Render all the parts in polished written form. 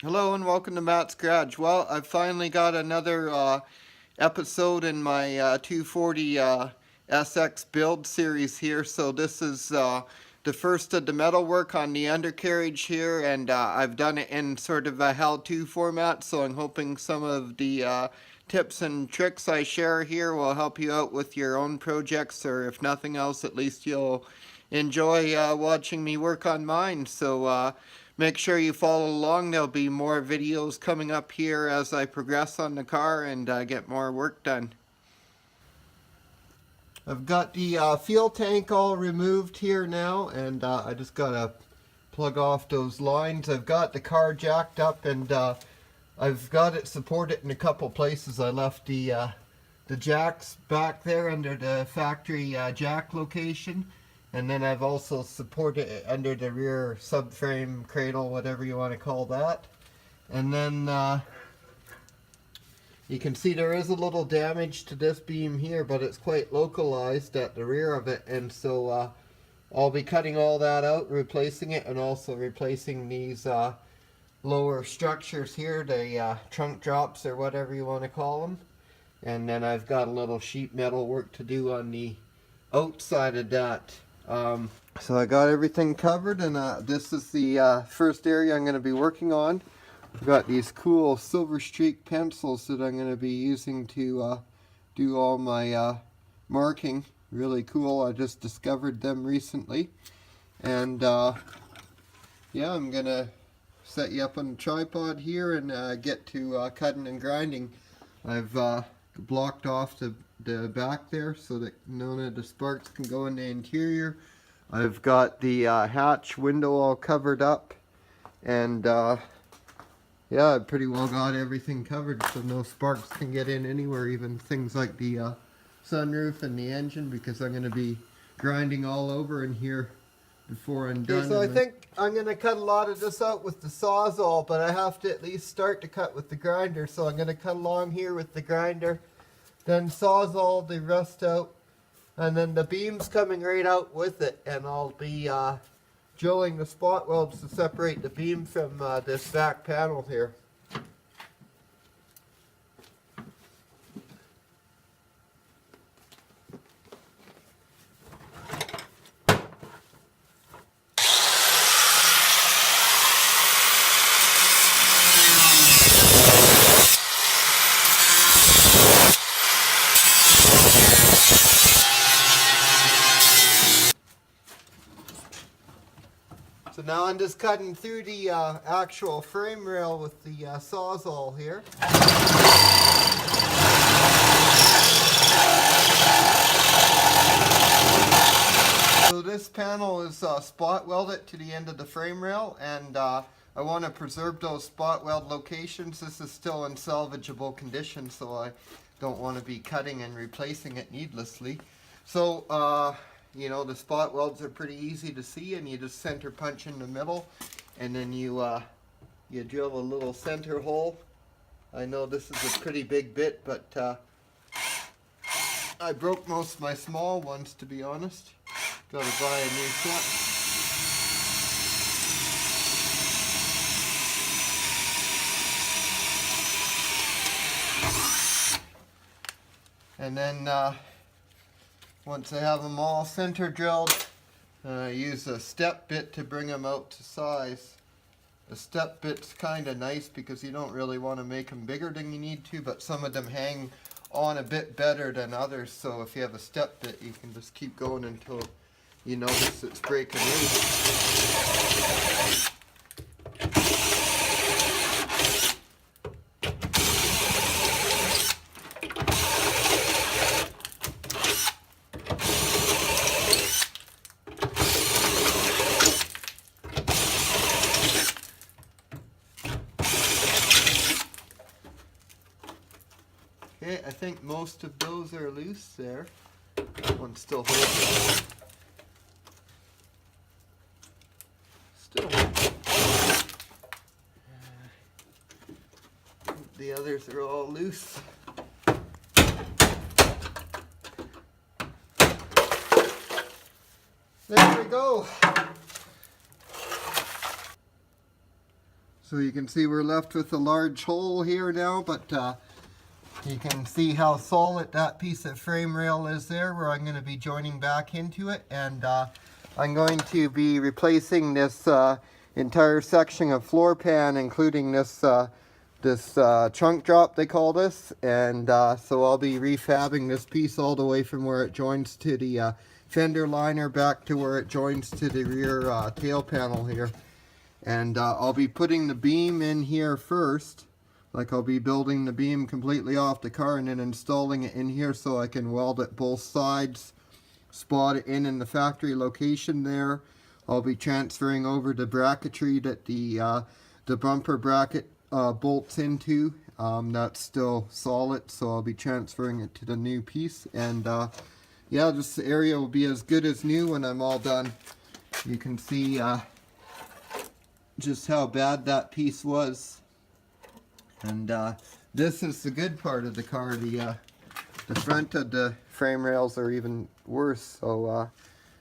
Hello and welcome to Matt's Garage. Well, I've finally got another episode in my 240 SX build series here. So this is the first of the metal work on the undercarriage here, and I've done it in sort of a how-to format. So I'm hoping some of the tips and tricks I share here will help you out with your own projects, or if nothing else, at least you'll enjoy watching me work on mine. So make sure you follow along. There'll be more videos coming up here as I progress on the car and get more work done. I've got the fuel tank all removed here now, and I just gotta plug off those lines. I've got the car jacked up, and I've got it supported in a couple places. I left the jacks back there under the factory jack location. And then I've also supported it under the rear subframe, cradle, whatever you want to call that. And then you can see there is a little damage to this beam here, but it's quite localized at the rear of it. And so I'll be cutting all that out, replacing it, and also replacing these lower structures here, the trunk drops or whatever you want to call them. And then I've got a little sheet metal work to do on the outside of that. So I got everything covered, and this is the first area I'm going to be working on. I've got these cool silver streak pencils that I'm going to be using to do all my marking. Really cool. I just discovered them recently. And yeah, I'm going to set you up on a tripod here and get to cutting and grinding. I've blocked off the back there so that none of the sparks can go in the interior. I've got the hatch window all covered up, and yeah, I've pretty well got everything covered so no sparks can get in anywhere, even things like the sunroof and the engine, because I'm going to be grinding all over in here before I'm done. So I think I'm going to cut a lot of this out with the Sawzall, but I have to at least start to cut with the grinder, so I'm going to cut along here with the grinder, then Sawzall the rest out, and then the beam's coming right out with it, and I'll be drilling the spot welds to separate the beam from this back panel here. So now I'm just cutting through the actual frame rail with the Sawzall here. So this panel is spot welded to the end of the frame rail, and I want to preserve those spot weld locations. This is still in salvageable condition, so I don't want to be cutting and replacing it needlessly. So you know, the spot welds are pretty easy to see, and you just center punch in the middle, and then you drill a little center hole. I know this is a pretty big bit, but I broke most of my small ones, to be honest. Gotta buy a new set. And then once I have them all center drilled, use a step bit to bring them out to size. The step bit's kind of nice because you don't really want to make them bigger than you need to, but some of them hang on a bit better than others, so if you have a step bit you can just keep going until you notice it's breaking loose. Okay, I think most of those are loose there. One's still holding. Still. The others are all loose. There we go. So you can see we're left with a large hole here now, but you can see how solid that piece of frame rail is there, where I'm going to be joining back into it. And I'm going to be replacing this entire section of floor pan, including this trunk drop, they call this. And so I'll be refabbing this piece all the way from where it joins to the fender liner back to where it joins to the rear tail panel here. And I'll be putting the beam in here first. Like, I'll be building the beam completely off the car and then installing it in here so I can weld it both sides, spot it in the factory location there. I'll be transferring over the bracketry that the bumper bracket bolts into. That's still solid, so I'll be transferring it to the new piece. And yeah, this area will be as good as new when I'm all done. You can see just how bad that piece was. And this is the good part of the car. The front of the frame rails are even worse, so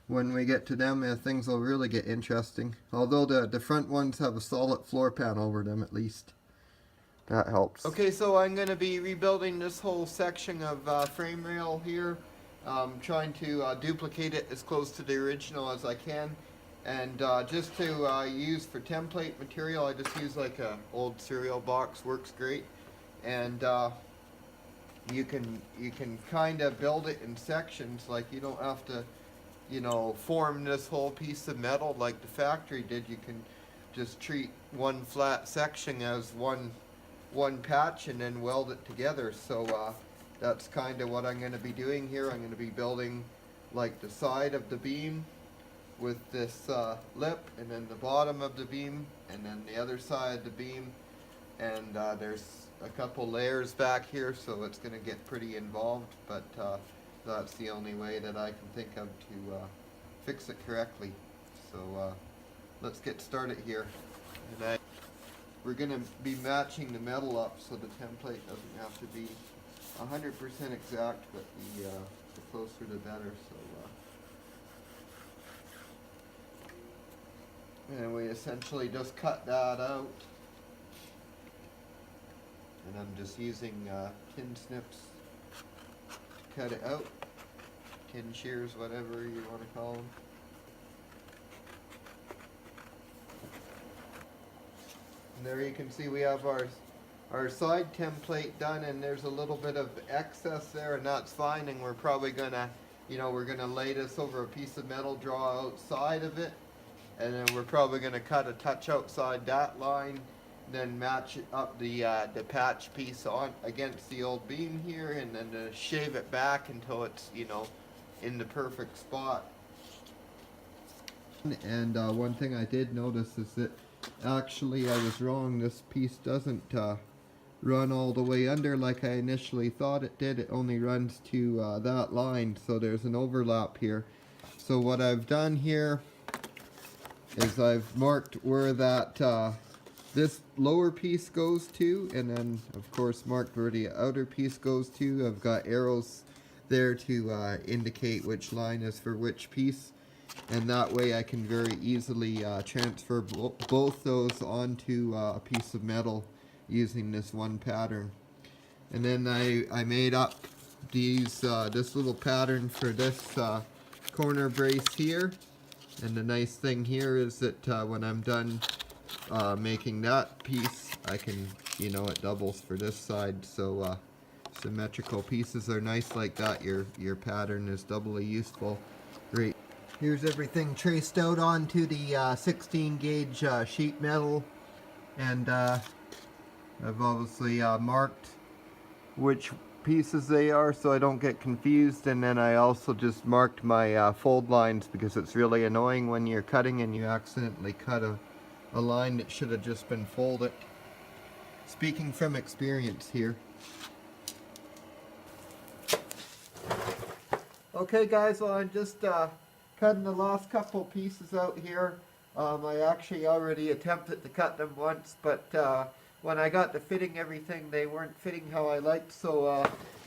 when we get to them, things will really get interesting. Although the front ones have a solid floor pan over them, at least. That helps. Okay, so I'm going to be rebuilding this whole section of frame rail here. Trying to duplicate it as close to the original as I can. And just to use for template material, I just use like a old cereal box, works great. And you can kind of build it in sections, like you don't have to, you know, form this whole piece of metal like the factory did. You can just treat one flat section as one patch and then weld it together. So that's kind of what I'm going to be doing here. I'm going to be building like the side of the beam with this lip, and then the bottom of the beam, and then the other side of the beam. And there's a couple layers back here, so it's going to get pretty involved, but that's the only way that I can think of to fix it correctly. So let's get started here. And we're going to be matching the metal up so the template doesn't have to be 100% exact, but the closer the better. So and we essentially just cut that out, and I'm just using tin snips to cut it out, tin shears, whatever you want to call them. And there you can see we have our side template done, and there's a little bit of excess there, and that's fine. And we're probably gonna, you know, we're gonna lay this over a piece of metal, draw outside of it, and then we're probably gonna cut a touch outside that line, then match up the patch piece on against the old beam here, and then shave it back until it's, you know, in the perfect spot. And one thing I did notice is that actually I was wrong. This piece doesn't run all the way under like I initially thought it did. It only runs to that line, so there's an overlap here. So what I've done here is I've marked where that this lower piece goes to, and then of course marked where the outer piece goes to. I've got arrows there to indicate which line is for which piece, and that way I can very easily transfer both those onto a piece of metal using this one pattern. And then I made up these this little pattern for this corner brace here. And the nice thing here is that when I'm done making that piece, I can, you know, it doubles for this side. So symmetrical pieces are nice like that. Your pattern is doubly useful. Great. Here's everything traced out onto the 16 gauge sheet metal, and I've obviously marked which pieces they are so I don't get confused, and then I also just marked my fold lines, because it's really annoying when you're cutting and you accidentally cut a line that should have just been folded. Speaking from experience here. Okay guys, well I'm just cutting the last couple pieces out here. I actually already attempted to cut them once, but when I got to fitting everything, they weren't fitting how I liked, so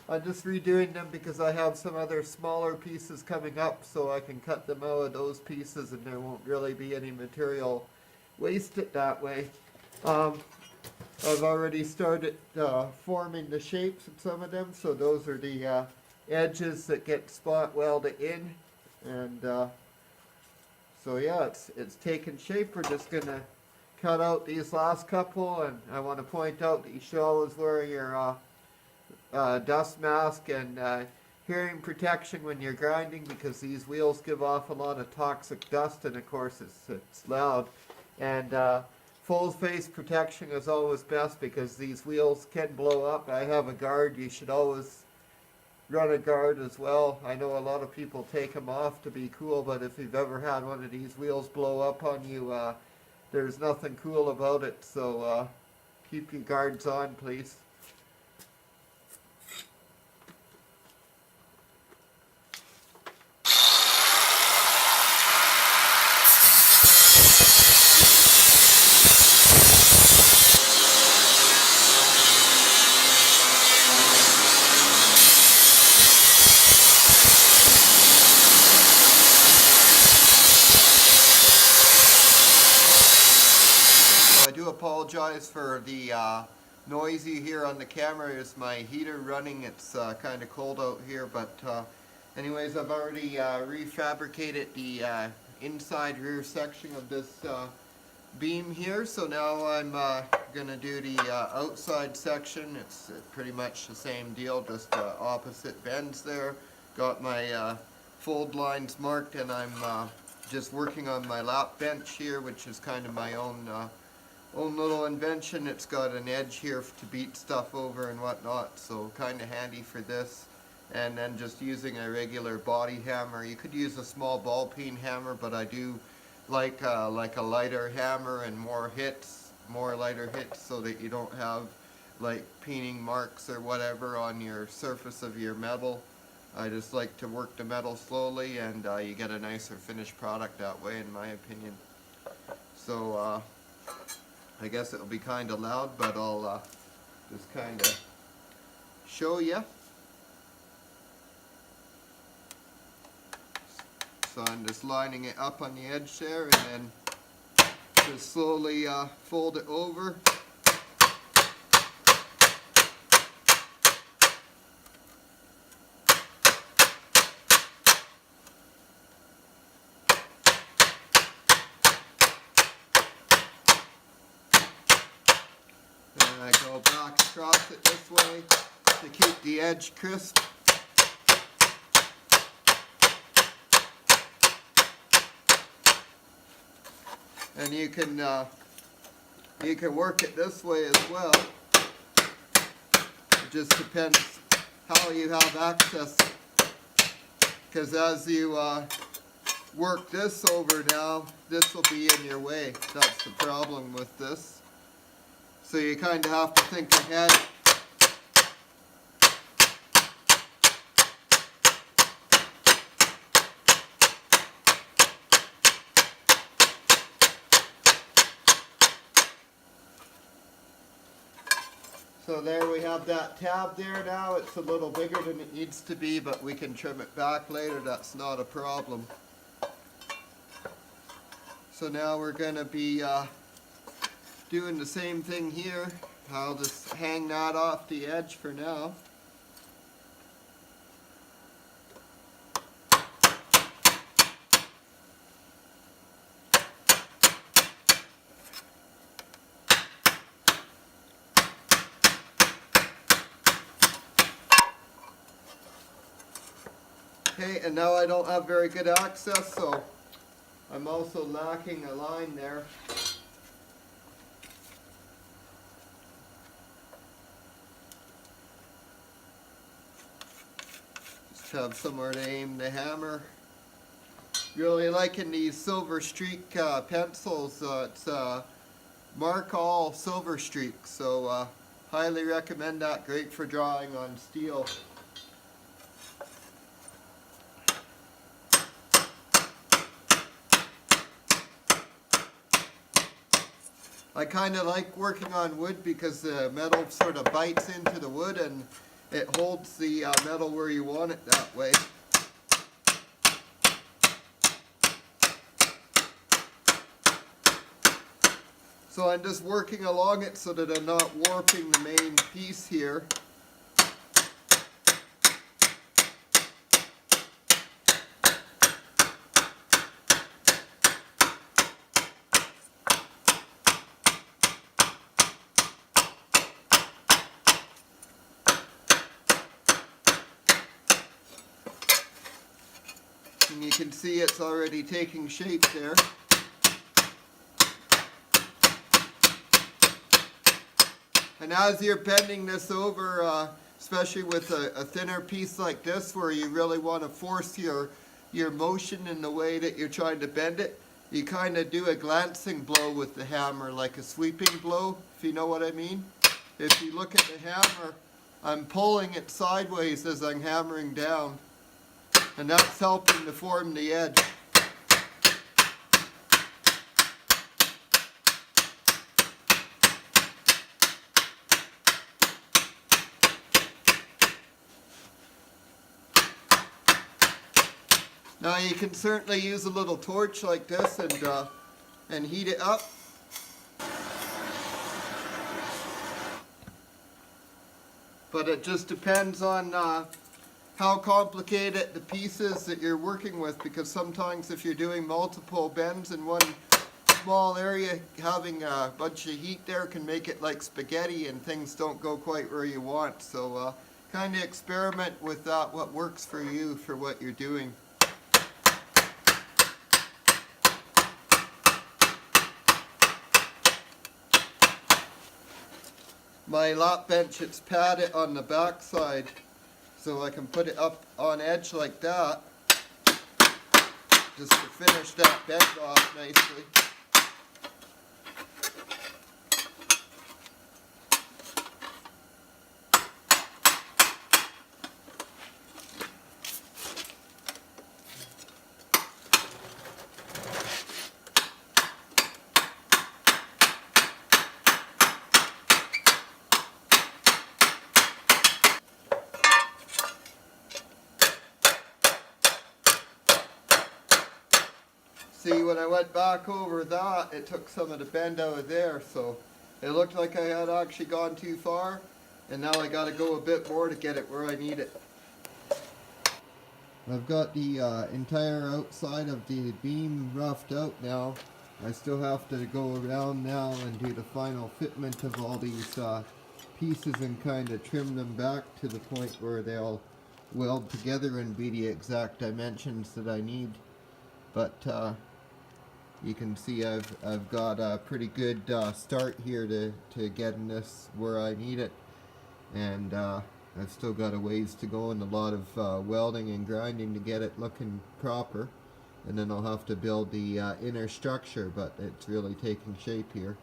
I'm just redoing them because I have some other smaller pieces coming up, so I can cut them out of those pieces and there won't really be any material wasted that way. Um, I've already started forming the shapes of some of them, so those are the edges that get spot welded in, and so yeah, it's taken shape. We're just gonna cut out these last couple, and I want to point out that you should always wear your dust mask and hearing protection when you're grinding, because these wheels give off a lot of toxic dust, and of course it's loud. And full face protection is always best, because these wheels can blow up. I have a guard. You should always run a guard as well. I know a lot of people take them off to be cool, but if you've ever had one of these wheels blow up on you, there's nothing cool about it. So keep your guards on, please. I do apologize for the noise you hear on the camera. Is my heater running? It's kind of cold out here, but anyways, I've already refabricated the inside rear section of this beam here, so now I'm gonna do the outside section. It's pretty much the same deal, just opposite bends there. Got my fold lines marked, and I'm just working on my lap bench here, which is kind of my own little invention. It's got an edge here to beat stuff over and whatnot, so kind of handy for this. And then just using a regular body hammer. You could use a small ball peen hammer, but I do like a lighter hammer and more lighter hits, so that you don't have like peening marks or whatever on your surface of your metal. I just like to work the metal slowly, and you get a nicer finished product that way, in my opinion. So I guess it'll be kind of loud, but I'll just kind of show you. So I'm just lining it up on the edge there, and then just slowly fold it over. And I go back across it this way to keep the edge crisp. And you can work it this way as well. It just depends how you have access, because as you work this over now, this will be in your way. That's the problem with this. So you kind of have to think ahead. So there we have that tab there now. It's a little bigger than it needs to be, but we can trim it back later. That's not a problem. So now we're going to be doing the same thing here. I'll just hang that off the edge for now. Okay, and now I don't have very good access, so I'm also lacking a line there. Just have somewhere to aim the hammer. Really liking these Silver Streak pencils. It's Mark All Silver Streak, so highly recommend that. Great for drawing on steel. I kind of like working on wood because the metal sort of bites into the wood and it holds the metal where you want it that way. So I'm just working along it so that I'm not warping the main piece here. And you can see it's already taking shape there. And as you're bending this over, especially with a thinner piece like this where you really want to force your motion in the way that you're trying to bend it, you kind of do a glancing blow with the hammer, like a sweeping blow, if you know what I mean. If you look at the hammer, I'm pulling it sideways as I'm hammering down, and that's helping to form the edge. Now you can certainly use a little torch like this and heat it up. But it just depends on how complicated the piece is that you're working with, because sometimes if you're doing multiple bends in one small area, having a bunch of heat there can make it like spaghetti and things don't go quite where you want. So kind of experiment with that, what works for you for what you're doing. My lap bench, it's padded on the back side, so I can put it up on edge like that, just to finish that bend off nicely. See, when I went back over that, it took some of the bend out of there, so it looked like I had actually gone too far, and now I got to go a bit more to get it where I need it. I've got the entire outside of the beam roughed out now. I still have to go around now and do the final fitment of all these pieces and kind of trim them back to the point where they'll weld together and be the exact dimensions that I need. But you can see I've got a pretty good start here to getting this where I need it, and I've still got a ways to go and a lot of welding and grinding to get it looking proper, and then I'll have to build the inner structure, but it's really taking shape here.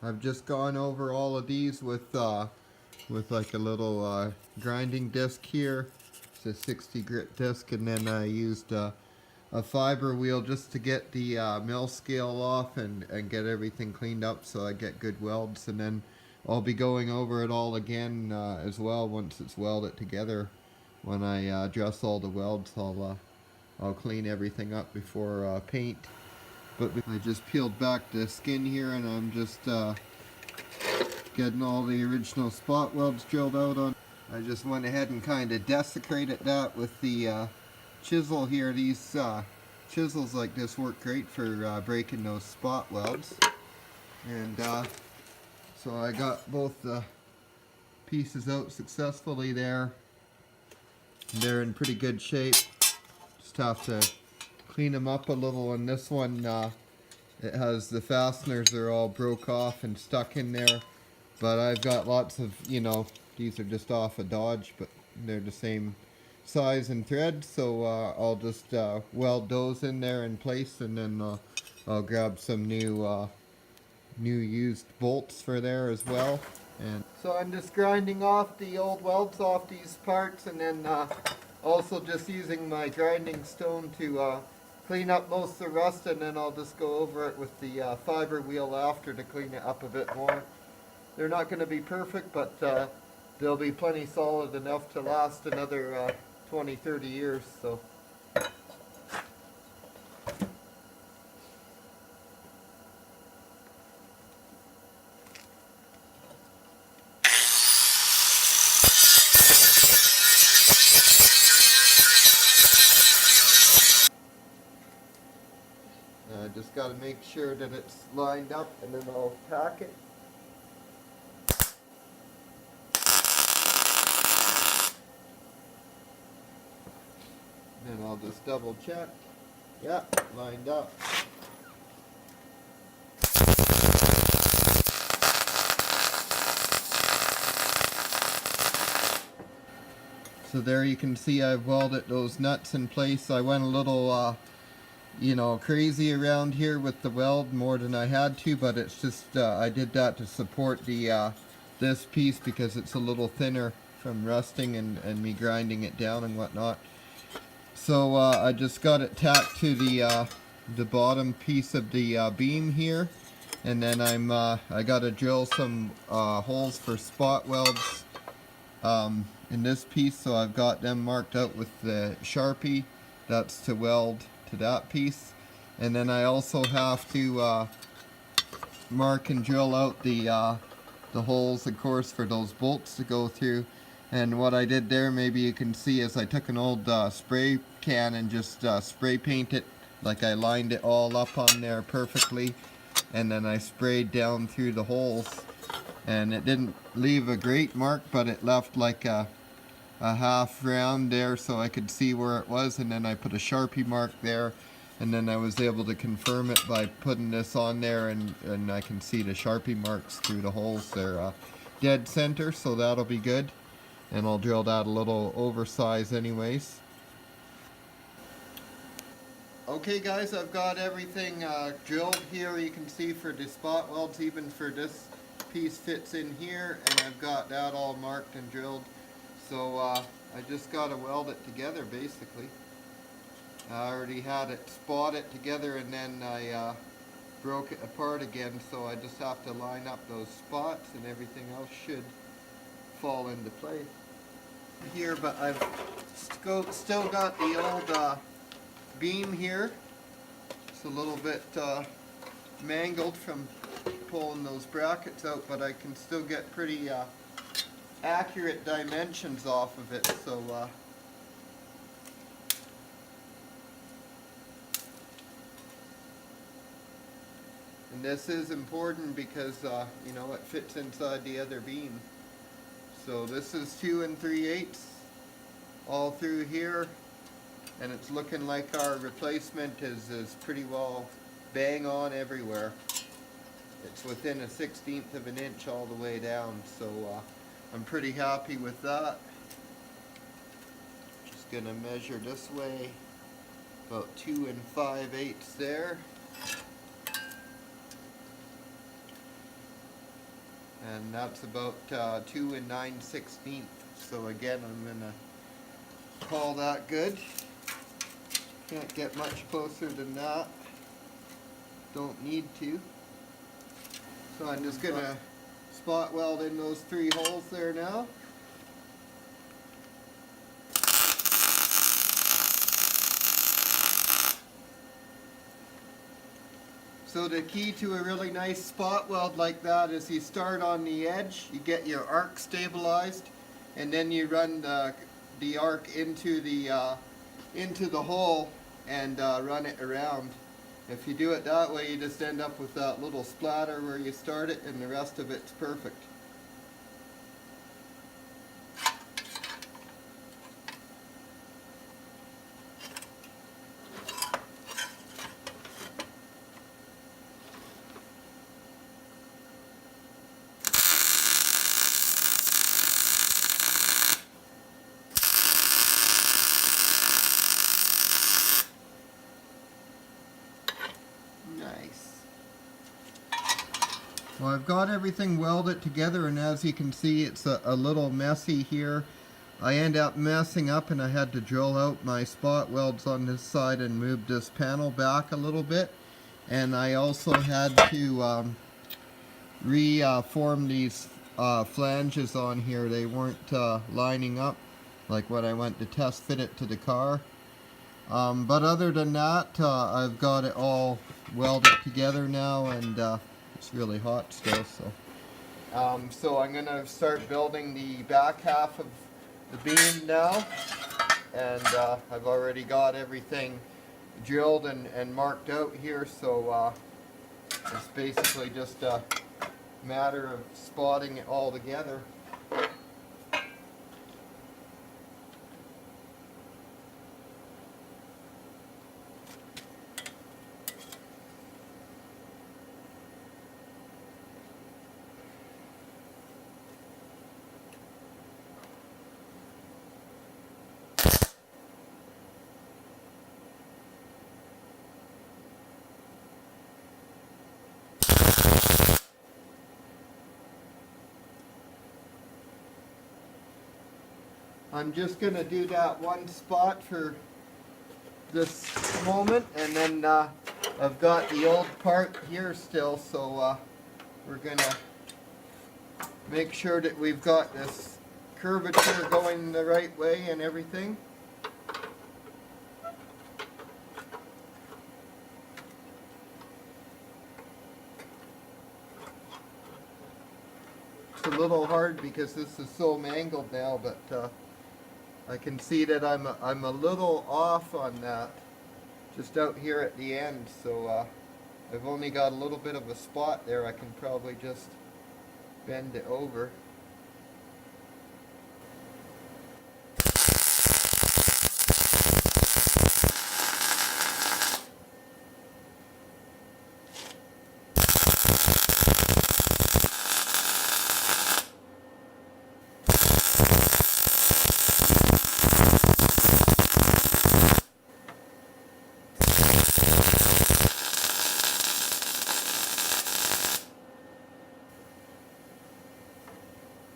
I've just gone over all of these with like a little grinding disc here. It's a 60 grit disc, and then I used a fiber wheel just to get the mill scale off and get everything cleaned up so I get good welds, and then I'll be going over it all again as well once it's welded together. When I dress all the welds, I'll clean everything up before paint. But I just peeled back the skin here, and I'm just getting all the original spot welds drilled out on. I just went ahead and kind of desecrated that with the chisel here. These chisels like this work great for breaking those spot welds. And so I got both the pieces out successfully there. They're in pretty good shape. Just have to clean them up a little. And this one, it has the fasteners are all broke off and stuck in there. But I've got lots of, these are just off a Dodge, but they're the same size and thread, so I'll just weld those in there in place, and then I'll grab some new used bolts for there as well. And so I'm just grinding off the old welds off these parts, and then also just using my grinding stone to clean up most of the rust, and then I'll just go over it with the fiber wheel after to clean it up a bit more. They're not going to be perfect, but they'll be plenty solid enough to last another 20, 30 years. So just got to make sure that it's lined up, and then I'll tack it. Then I'll just double check. Yeah, lined up. So there you can see I've welded those nuts in place. I went a little you know, crazy around here with the weld more than I had to, but it's just I did that to support the this piece because it's a little thinner from rusting and me grinding it down and whatnot. So I just got it tacked to the bottom piece of the beam here, and then I got to drill some holes for spot welds in this piece. So I've got them marked out with the Sharpie. That's to weld to that piece, and then I also have to mark and drill out the holes, of course, for those bolts to go through. And what I did there, maybe you can see, is I took an old spray can and just spray paint it, like I lined it all up on there perfectly, and then I sprayed down through the holes, and it didn't leave a great mark, but it left like a half round there so I could see where it was, and then I put a Sharpie mark there, and then I was able to confirm it by putting this on there, and I can see the Sharpie marks through the holes. They're dead center, so that'll be good, and I'll drill that a little oversized anyways. Okay guys, I've got everything drilled here. You can see for the spot welds, even for this piece fits in here, and I've got that all marked and drilled. So I just got to weld it together basically. I already had it spotted together, and then I broke it apart again, so I just have to line up those spots and everything else should fall into place here. But I've still got the old beam here. It's a little bit mangled from pulling those brackets out, but I can still get pretty accurate dimensions off of it. So and this is important because you know, it fits inside the other beam. So this is 2 3/8 all through here, and it's looking like our replacement is pretty well bang on everywhere. It's within a 1/16 of an inch all the way down, so I'm pretty happy with that. Just gonna measure this way, about 2 5/8 there. And that's about 2 9/16. So again, I'm gonna call that good. Can't get much closer than that. Don't need to. So I'm just gonna spot weld in those 3 holes there now. So the key to a really nice spot weld like that is you start on the edge, you get your arc stabilized, and then you run the arc into the hole and run it around. If you do it that way, you just end up with that little splatter where you start it, and the rest of it's perfect. Nice. Well, I've got everything welded together, and as you can see, it's a little messy here. I end up messing up, and I had to drill out my spot welds on this side and move this panel back a little bit. And I also had to reform these flanges on here. They weren't lining up like when I went to test fit it to the car. But other than that, I've got it all welded together now, and it's really hot still. So I'm gonna start building the back half of the beam now, and I've already got everything drilled and marked out here, so it's basically just a matter of spotting it all together. I'm just going to do that one spot for this moment, and then I've got the old part here still, so we're going to make sure that we've got this curvature going the right way and everything. It's a little hard because this is so mangled now, but I can see that I'm a little off on that, just out here at the end, so I've only got a little bit of a spot there. I can probably just bend it over.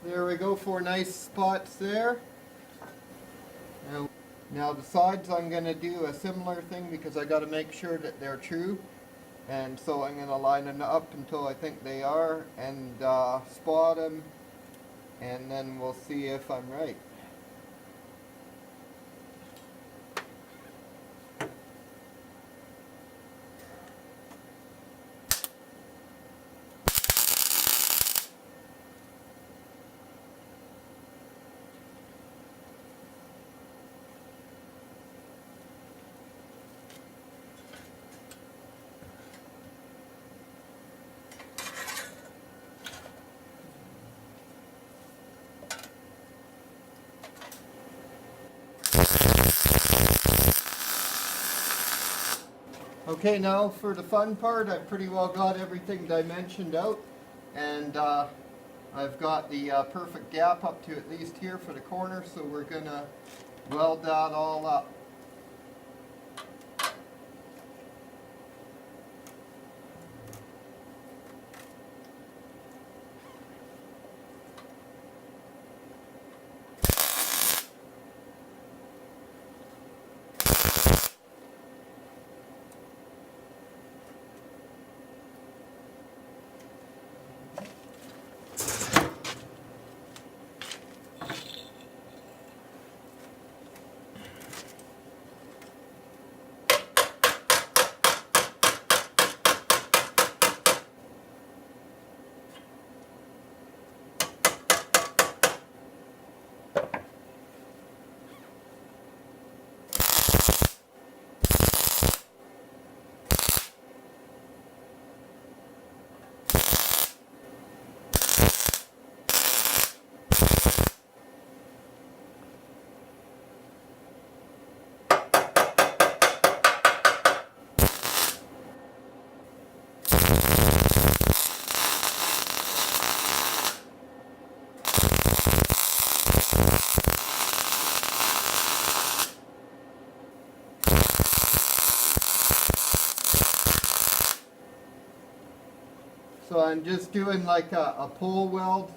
There we go, 4 nice spots there. Now the sides I'm going to do a similar thing because I got to make sure that they're true. And so I'm going to line them up until I think they are and spot them, and then we'll see if I'm right. Okay, now for the fun part, I've pretty well got everything dimensioned out, and I've got the perfect gap up to at least here for the corner, so we're going to weld that all up. So I'm just doing like a pole weld,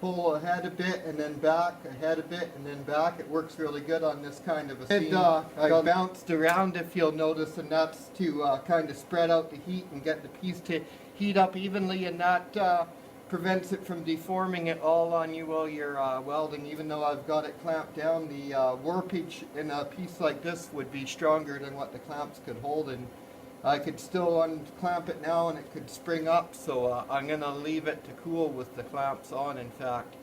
pull ahead a bit and then back, ahead a bit and then back. It works really good on this kind of a scene. I bounced around, if you'll notice, and that's to kind of spread out the heat and get the piece to heat up evenly, and that prevents it from deforming it all on you while you're welding. Even though I've got it clamped down, the warpage in a piece like this would be stronger than what the clamps could hold, and I could still unclamp it now and it could spring up, so I'm going to leave it to cool with the clamps on, in fact.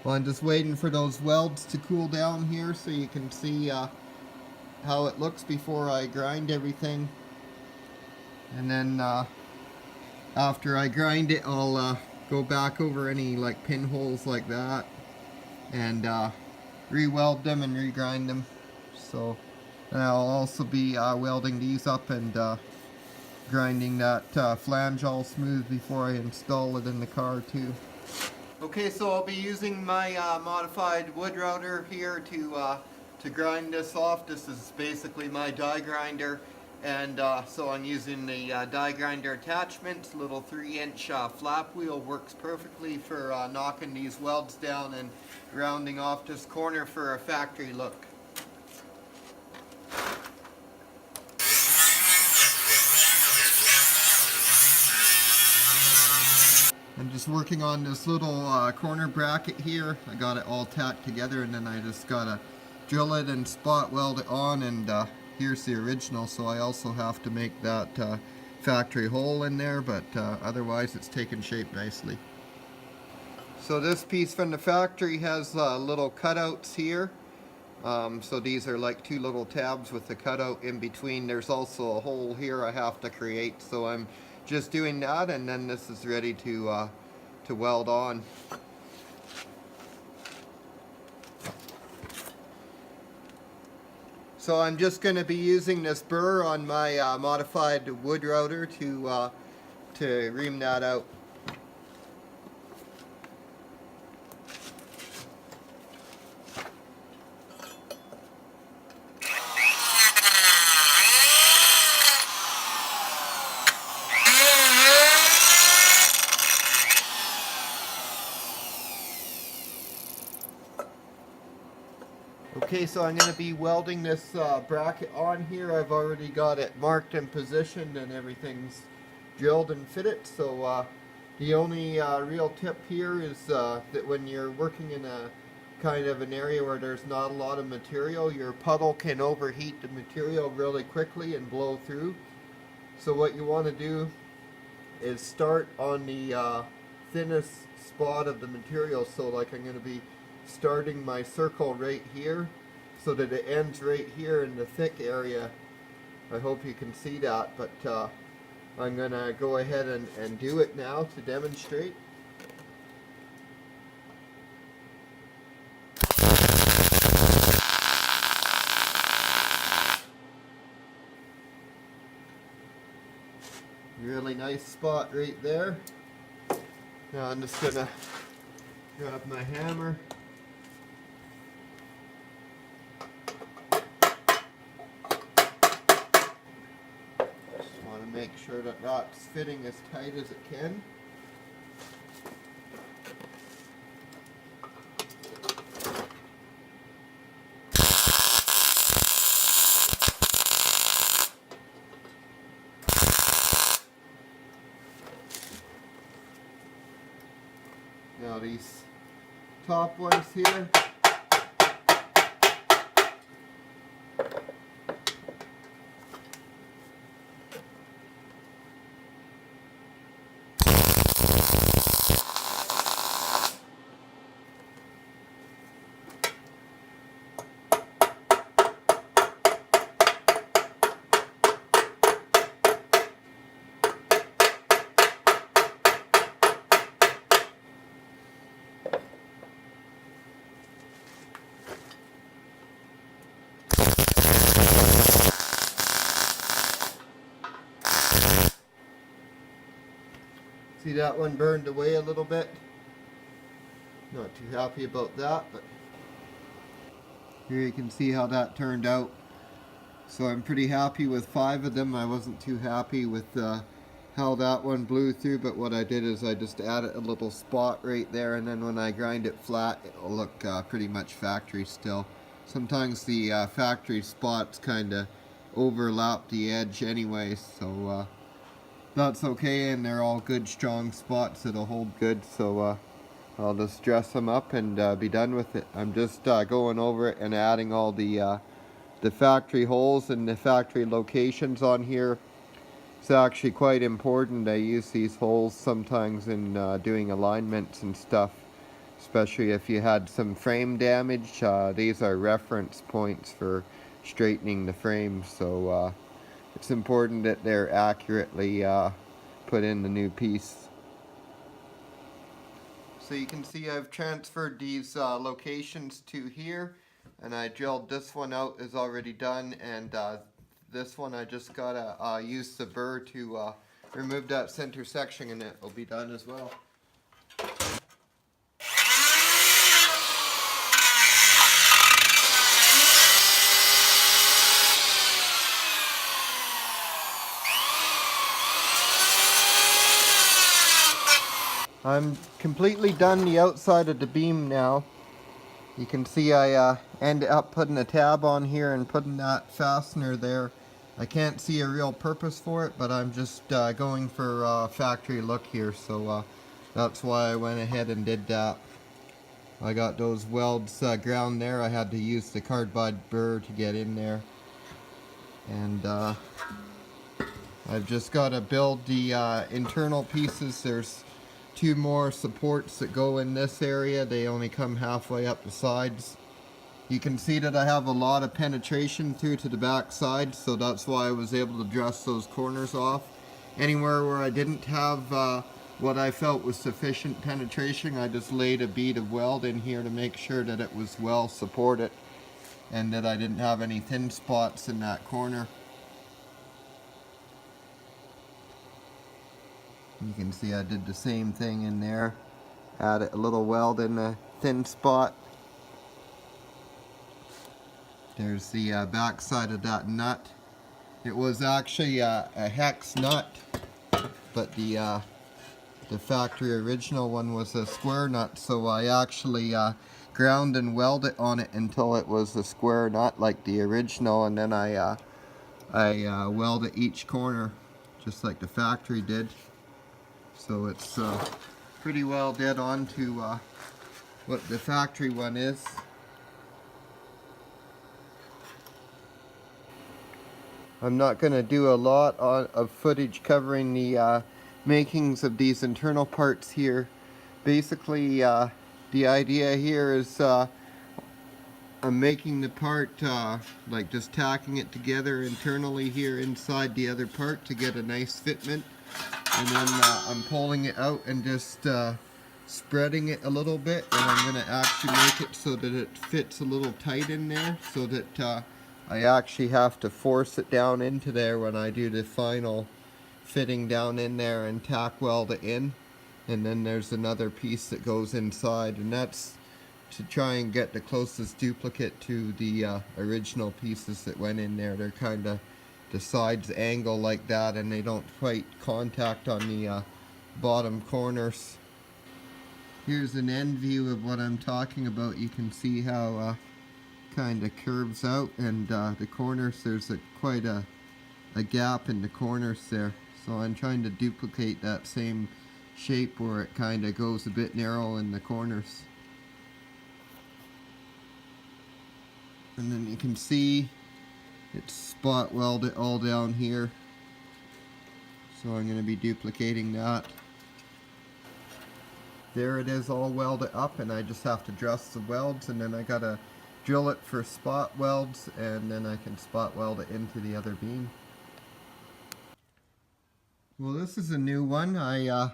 Well, I'm just waiting for those welds to cool down here so you can see how it looks before I grind everything. And then after I grind it, I'll go back over any like pinholes like that and re-weld them and re-grind them. So I'll also be welding these up and grinding that flange all smooth before I install it in the car too. Okay, so I'll be using my modified wood router here to grind this off. This is basically my die grinder, and so I'm using the die grinder attachment. Little 3-inch flap wheel works perfectly for knocking these welds down and rounding off this corner for a factory look. I'm just working on this little corner bracket here. I got it all tacked together, and then I just gotta drill it and spot weld it on, and here's the original, so I also have to make that factory hole in there, but otherwise it's taken shape nicely. So this piece from the factory has little cutouts here. So these are like 2 little tabs with the cutout in between. There's also a hole here I have to create, so I'm just doing that, and then this is ready to weld on. So I'm just going to be using this burr on my modified wood router to ream that out. Okay, so I'm going to be welding this bracket on here. I've already got it marked and positioned, and everything's drilled and fitted. So the only real tip here is that when you're working in a kind of an area where there's not a lot of material, your puddle can overheat the material really quickly and blow through. So what you want to do is start on the thinnest spot of the material. So like I'm going to be starting my circle right here so that it ends right here in the thick area. I hope you can see that, but I'm gonna go ahead and do it now to demonstrate. Really nice spot right there. Now I'm just gonna grab my hammer. Make sure that that's fitting as tight as it can. Now these top ones here, see that one burned away a little bit. Not too happy about that, but here you can see how that turned out. So I'm pretty happy with 5 of them. I wasn't too happy with how that one blew through, but what I did is I just added a little spot right there, and then when I grind it flat, it'll look pretty much factory still. Sometimes the factory spots kind of overlap the edge anyway, so that's okay, and they're all good strong spots that'll hold good. So I'll just dress them up and be done with it. I'm just going over it and adding all the factory holes and the factory locations on here. It's actually quite important. I use these holes sometimes in doing alignments and stuff, especially if you had some frame damage. These are reference points for straightening the frame. So it's important that they're accurately put in the new piece. So you can see I've transferred these locations to here, and I drilled this one out is already done, and this one I just gotta use the burr to remove that center section, and it will be done as well. I'm completely done the outside of the beam now. You can see I ended up putting a tab on here and putting that fastener there. I can't see a real purpose for it, but I'm just going for factory look here, so that's why I went ahead and did that. I got those welds ground there. I had to use the carbide burr to get in there, and I've just got to build the internal pieces. There's 2 more supports that go in this area. They only come halfway up the sides. You can see that I have a lot of penetration through to the back side, so that's why I was able to dress those corners off. Anywhere where I didn't have what I felt was sufficient penetration, I just laid a bead of weld in here to make sure that it was well supported and that I didn't have any thin spots in that corner. You can see I did the same thing in there. Added a little weld in the thin spot. There's the back side of that nut. It was actually a hex nut, but the factory original one was a square nut, so I actually ground and welded on it until it was a square nut like the original, and then I welded each corner just like the factory did. So it's pretty well dead on to what the factory one is. I'm not going to do a lot of footage covering the makings of these internal parts here. Basically, the idea here is I'm making the part like just tacking it together internally here inside the other part to get a nice fitment. And then I'm pulling it out and just spreading it a little bit, and I'm going to actually make it so that it fits a little tight in there, so that I actually have to force it down into there when I do the final fitting down in there and tack weld it in. And then there's another piece that goes inside, and that's to try and get the closest duplicate to the original pieces that went in there. They're kind of the sides angle like that, and they don't quite contact on the bottom corners. Here's an end view of what I'm talking about. You can see how kind of curves out, and the corners, there's quite a gap in the corners there. So I'm trying to duplicate that same shape where it kind of goes a bit narrow in the corners. And then you can see it's spot welded all down here, so I'm going to be duplicating that. There it is, all welded up, and I just have to dress the welds, and then I gotta drill it for spot welds, and then I can spot weld it into the other beam. Well, this is a new one. I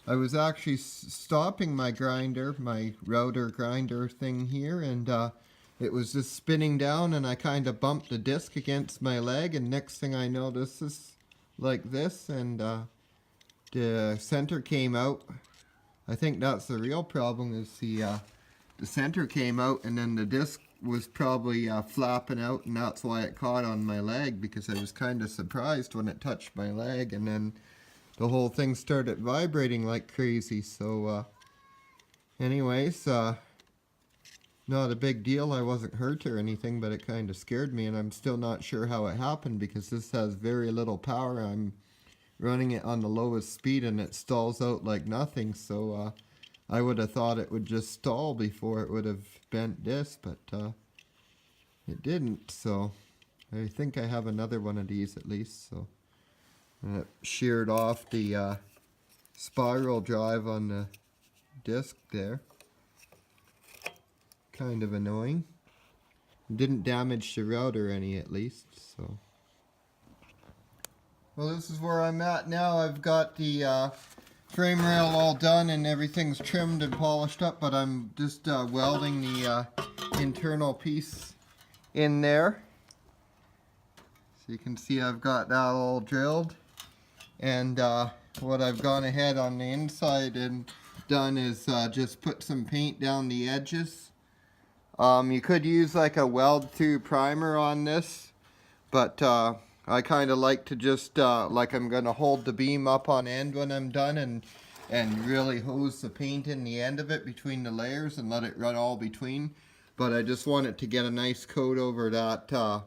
was actually stopping my grinder, my router grinder thing here, and it was just spinning down, and I kind of bumped the disc against my leg, and next thing I know, this is like this, and the center came out. I think that's the real problem, is the center came out, and then the disc was probably flapping out, and that's why it caught on my leg, because I was kind of surprised when it touched my leg, and then the whole thing started vibrating like crazy. So anyways, not a big deal. I wasn't hurt or anything, but it kind of scared me, and I'm still not sure how it happened, because this has very little power. I'm running it on the lowest speed, and it stalls out like nothing. So I would have thought it would just stall before it would have bent this, but it didn't. So I think I have another one of these at least. So it sheared off the spiral drive on the disc there. Kind of annoying. Didn't damage the router any, at least. So, well, this is where I'm at now. I've got the frame rail all done and everything's trimmed and polished up, but I'm just welding the internal piece in there. So you can see I've got that all drilled, and what I've gone ahead on the inside and done is just put some paint down the edges. You could use like a weld through primer on this, but I kind of like to just like I'm going to hold the beam up on end when I'm done and really hose the paint in the end of it between the layers and let it run all between. But I just want it to get a nice coat over that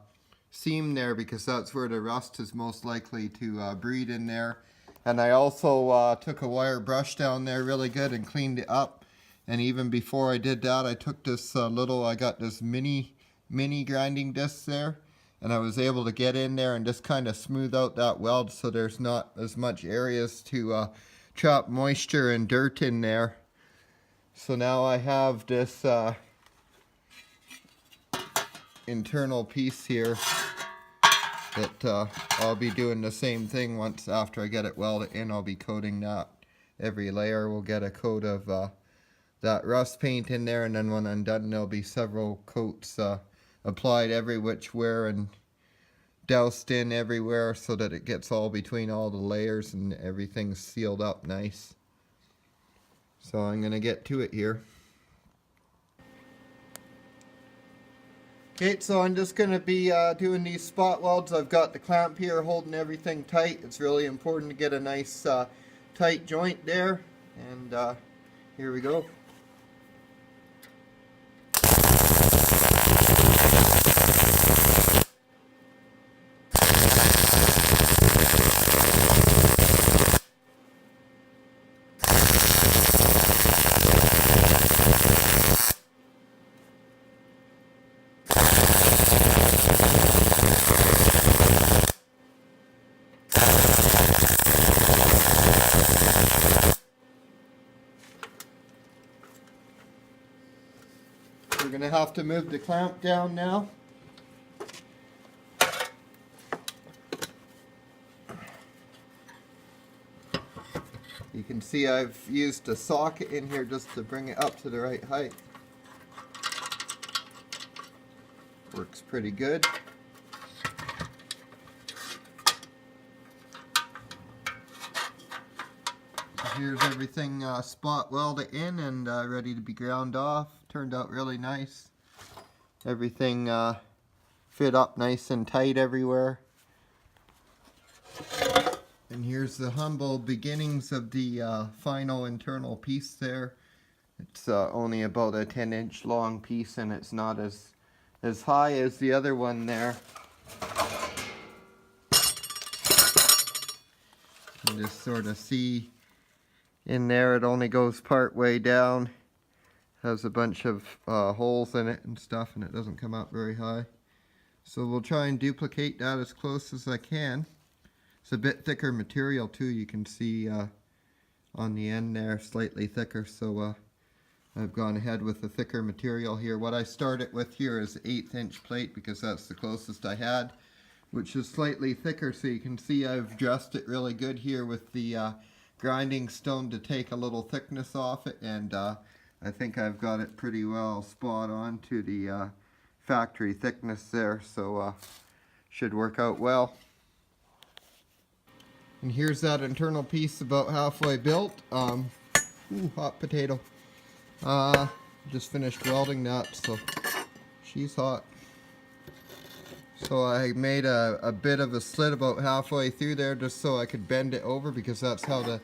seam there, because that's where the rust is most likely to breed in there. And I also took a wire brush down there really good and cleaned it up. And even before I did that, I took this I got this mini grinding disc there, and I was able to get in there and just kind of smooth out that weld so there's not as much areas to trap moisture and dirt in there. So now I have this internal piece here that I'll be doing the same thing once after I get it welded in. I'll be coating that. Every layer will get a coat of that rust paint in there, and then when I'm done there'll be several coats applied every which where and doused in everywhere so that it gets all between all the layers and everything's sealed up nice. So I'm going to get to it here. Okay, so I'm just going to be doing these spot welds. I've got the clamp here holding everything tight. It's really important to get a nice tight joint there, and here we go. We're going to have to move the clamp down now. You can see I've used a socket in here just to bring it up to the right height. Works pretty good. Here's everything spot welded in and ready to be ground off. Turned out really nice. Everything fit up nice and tight everywhere. And here's the humble beginnings of the final internal piece there. It's only about a 10-inch long piece, and it's not as high as the other one there. You can just sort of see in there it only goes part way down. Has a bunch of holes in it and stuff, and it doesn't come out very high. So we'll try and duplicate that as close as I can. It's a bit thicker material too, you can see on the end there, slightly thicker, so I've gone ahead with the thicker material here. What I started with here is 1/8 inch plate because that's the closest I had, which is slightly thicker, so you can see I've dressed it really good here with the grinding stone to take a little thickness off it, and I think I've got it pretty well spot on to the factory thickness there, so should work out well. And here's that internal piece about halfway built. Ooh, hot potato. Just finished welding that, so she's hot. So I made a bit of a slit about halfway through there just so I could bend it over, because that's how the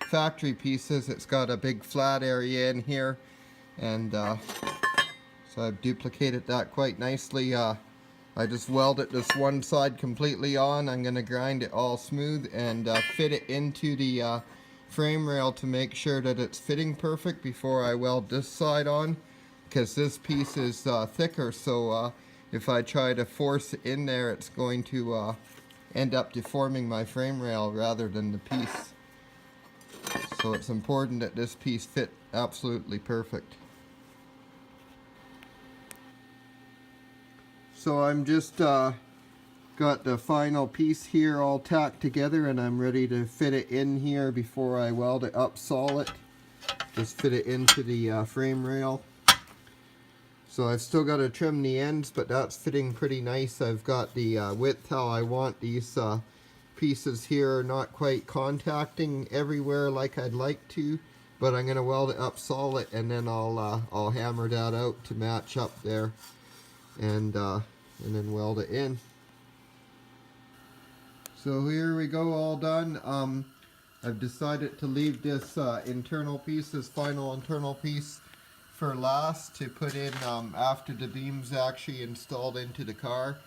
factory piece is. It's got a big flat area in here, and so I've duplicated that quite nicely. I just welded this one side completely on. I'm going to grind it all smooth and fit it into the frame rail to make sure that it's fitting perfect before I weld this side on, because this piece is thicker, so if I try to force it in there, it's going to end up deforming my frame rail rather than the piece. So it's important that this piece fit absolutely perfect. So I'm just got the final piece here all tacked together, and I'm ready to fit it in here before I weld it up solid. Just fit it into the frame rail. So I've still got to trim the ends, but that's fitting pretty nice. I've got the width how I want. These pieces here are not quite contacting everywhere like I'd like to, but I'm going to weld it up solid, and then I'll hammer that out to match up there, and then weld it in. So here we go, all done. I've decided to leave this internal piece, this final internal piece, for last to put in after the beam's actually installed into the car.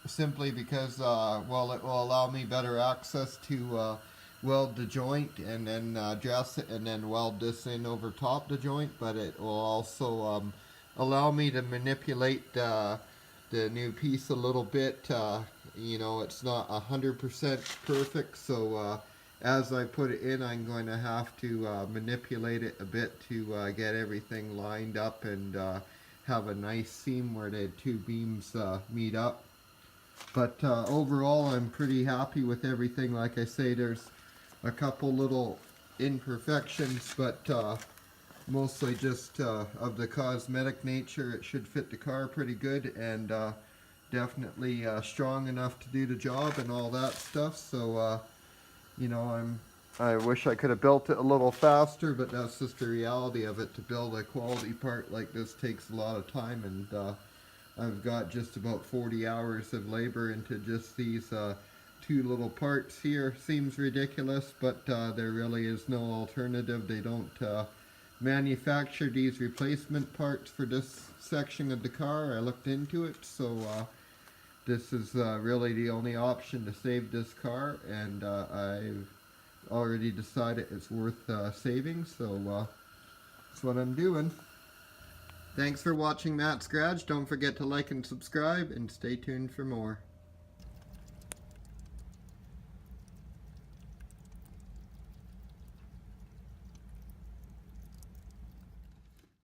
Simply because, well, it will allow me better access to weld the joint and then dress it and then weld this in over top the joint, but it will also allow me to manipulate the new piece a little bit. You know, it's not 100% perfect, so as I put it in, I'm going to have to manipulate it a bit to get everything lined up and have a nice seam where the two beams meet up. But overall, I'm pretty happy with everything. Like I say, there's a couple little imperfections, but mostly just of the cosmetic nature. It should fit the car pretty good, and definitely strong enough to do the job and all that stuff. So you know, I wish I could have built it a little faster, but that's just the reality of it. To build a quality part like this takes a lot of time, and I've got just about 40 hours of labor into just these two little parts here. Seems ridiculous, but there really is no alternative. They don't manufacture these replacement parts for this section of the car. I looked into it, so this is really the only option to save this car, and I've already decided it's worth saving, so that's what I'm doing. Thanks for watching Matt's Garage. Don't forget to like and subscribe, and stay tuned for more.